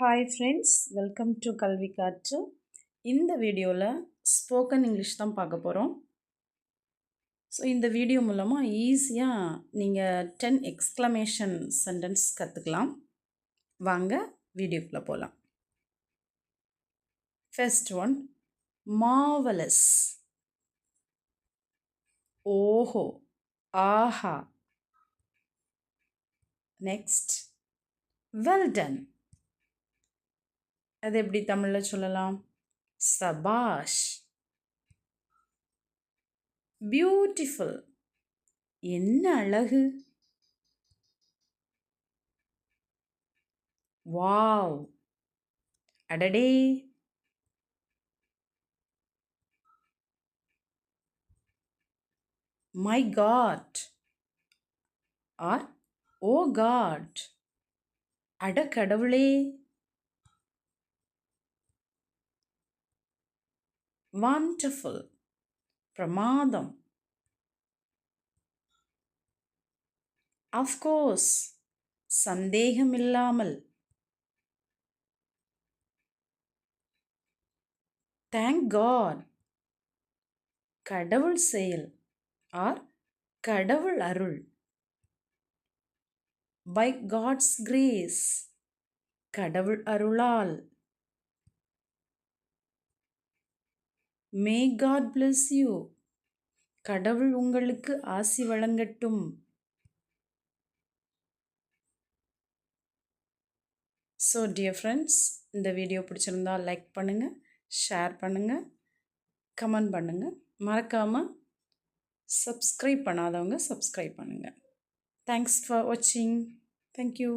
Hi friends, welcome to கல்வி காற்று. இந்த வீடியோவில் ஸ்போக்கன் இங்கிலீஷ் தான் பார்க்க போகிறோம். ஸோ இந்த வீடியோ மூலமாக ஈஸியாக நீங்கள் 10 எக்ஸ்க்ளமேஷன் சென்டென்ஸ் கற்றுக்கலாம். வாங்க வீடியோக்குள்ளே போகலாம். First one, marvellous. ஓஹோ, ஆஹா. Next, well done. அது எப்படி தமிழில் சொல்லலாம்? சபாஷ். பியூட்டிஃபுல், என்ன அழகு. வாவ், அடடே. My God or oh God, அட கடவுளே. வண்டர்ஃபுல், பிரமாதம். அஃப்கோர்ஸ், சந்தேகமில்லாமல். தேங்க் காட், கடவுள் செயல் ஆர் கடவுள் அருள். பை காட்ஸ் கிரேஸ், கடவுள் அருளால். மே காட் bless யூ, கடவுள் உங்களுக்கு ஆசி வழங்கட்டும். ஸோ டியர் ஃப்ரெண்ட்ஸ், இந்த வீடியோ பிடிச்சிருந்தா லைக் பண்ணுங்கள், ஷேர் பண்ணுங்கள், கமெண்ட் பண்ணுங்கள். மறக்காமல் சப்ஸ்கிரைப் பண்ணாதவங்க சப்ஸ்கிரைப் பண்ணுங்கள். தேங்க்ஸ் ஃபார் வாட்சிங். தேங்க்யூ.